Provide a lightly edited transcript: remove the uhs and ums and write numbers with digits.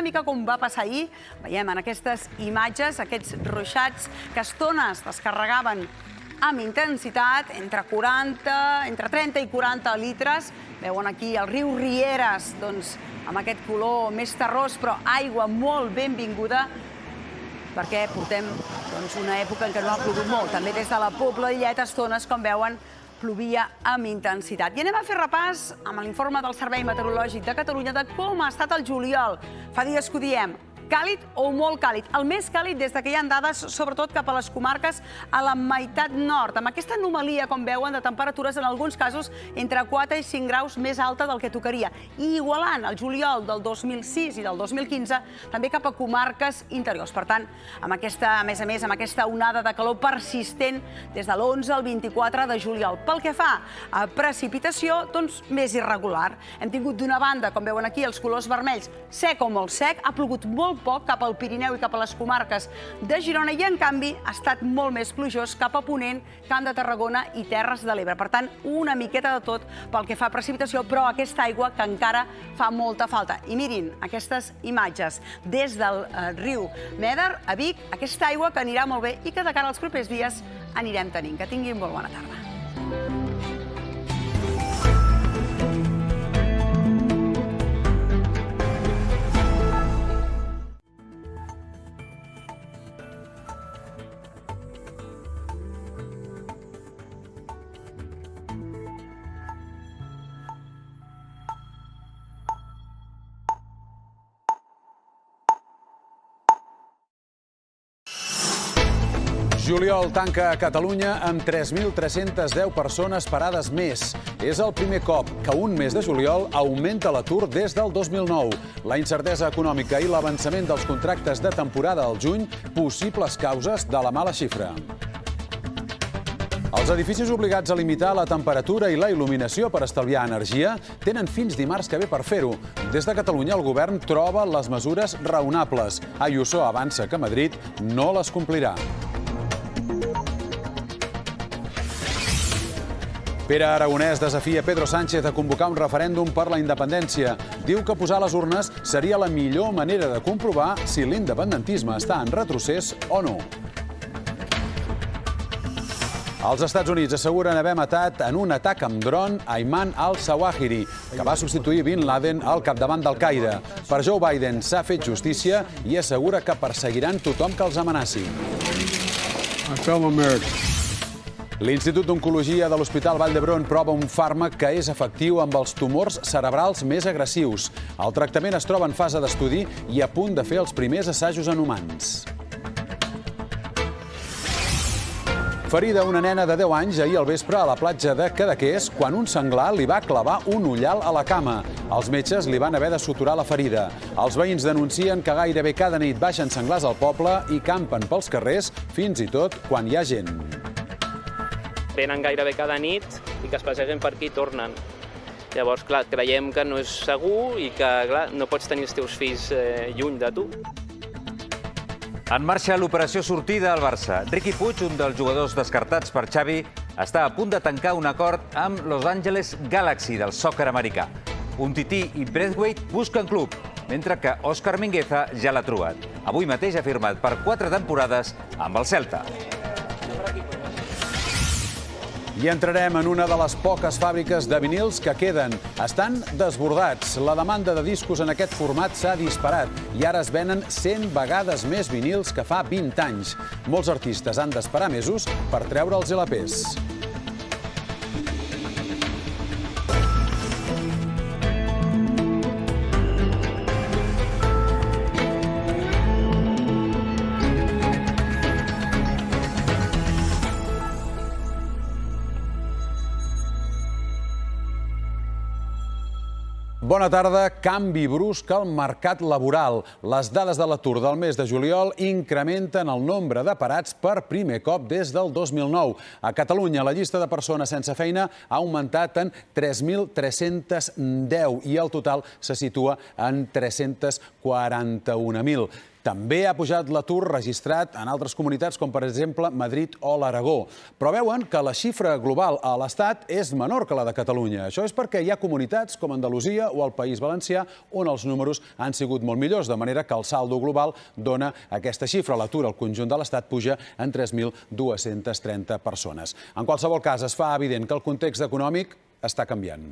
una mica com va passar ahir. Veiem en aquestes imatges aquests ruixats que a estones descarregaven amb intensitat, entre 30 i 40 litres. Veuen aquí el riu Rieres, amb aquest color més terrós, però aigua molt benvinguda, perquè portem una època en què no ha plogut molt. També des de la Pobla d'Illet, a estones, com veuen, plovia amb intensitat. I anem a fer repàs amb l'informe del Servei Meteorològic de Catalunya de com ha estat el juliol. Fa dies que ho diem, càlid o molt càlid. El més càlid des que hi ha dades, sobretot cap a les comarques a la meitat nord, amb aquesta anomalia, com veuen, de temperatures en alguns casos entre 4 i 5 graus més alta del que tocaria, i igualant el juliol del 2006 i del 2015 també cap a comarques interiors. Per tant, a més a més, amb aquesta onada de calor persistent des de l'11 al 24 de juliol. Pel que fa a precipitació, més irregular. Hem tingut d'una banda, com veuen aquí, els colors vermells, sec o molt sec, ha plogut molt poc cap al Pirineu i cap a les comarques de Girona i, en canvi, ha estat molt més plujós cap a Ponent, Camp de Tarragona i Terres de l'Ebre. Per tant, una miqueta de tot pel que fa a precipitació, però aquesta aigua que encara fa molta falta. I mirin aquestes imatges des del riu Méder a Vic, aquesta aigua que anirà molt bé i que de cara als propers dies anirem tenint. Que tinguin molt bona tarda. Juliol tanca a Catalunya amb 3.310 persones parades més. És el primer cop que un mes de juliol augmenta l'atur des del 2009. La incertesa econòmica i l'avançament dels contractes de temporada al juny, possibles causes de la mala xifra. Els edificis obligats a limitar la temperatura i la il·luminació per estalviar energia tenen fins dimarts que ve per fer-ho. Des de Catalunya, el govern troba les mesures raonables. Ayuso avança que Madrid no les complirà. Pere Aragonès desafia Pedro Sánchez a convocar un referèndum per la independència. Diu que posar les urnes seria la millor manera de comprovar si l'independentisme està en retrocés o no. Els Estats Units asseguren haver matat en un atac amb dron Ayman al-Zawahiri, que va substituir Bin Laden al capdavant d'Al-Qaeda. Per Joe Biden s'ha fet justícia i assegura que perseguiran tothom que els amenaci. L'Institut d'Oncologia de l'Hospital Vall d'Hebron prova un fàrmac que és efectiu amb els tumors cerebrals més agressius. El tractament es troba en fase d'estudi i a punt de fer els primers assajos en humans. Ferida una nena de 10 anys ahir al vespre a la platja de Cadaqués quan un senglar li va clavar un ullal a la cama. Els metges li van haver de suturar la ferida. Els veïns denuncien que gairebé cada nit baixen senglars al poble i campen pels carrers, fins i tot quan hi ha gent. Venen gairebé cada nit i que es passegen per aquí i tornen. Llavors, clar, creiem que no és segur i que, clar, no pots tenir els teus fills lluny de tu. En marxa l'operació sortida al Barça. Riqui Puig, un dels jugadors descartats per Xavi, està a punt de tancar un acord amb Los Angeles Galaxy del sòquer americà. Umtiti i Braithwaite busquen club, mentre que Òscar Mingueza ja l'ha trobat. Avui mateix ha firmat per 4 temporades amb el Celta. I entrarem en una de les poques fàbriques de vinils que queden. Estan desbordats. La demanda de discos en aquest format s'ha disparat i ara es venen 100 vegades més vinils que fa 20 anys. Molts artistes han d'esperar mesos per treure els LPs. Bona tarda. Canvi brusc al mercat laboral. Les dades de l'atur del mes de juliol incrementen el nombre de parats per primer cop des del 2009. A Catalunya, la llista de persones sense feina ha augmentat en 3.310 i el total se situa en 341.000. També ha pujat l'atur registrat en altres comunitats, com per exemple Madrid o l'Aragó. Però veuen que la xifra global a l'Estat és menor que la de Catalunya. Això és perquè hi ha comunitats com Andalusia o el País Valencià on els números han sigut molt millors, de manera que el saldo global dona aquesta xifra. L'atur al conjunt de l'Estat puja en 3.230 persones. En qualsevol cas, es fa evident que el context econòmic està canviant.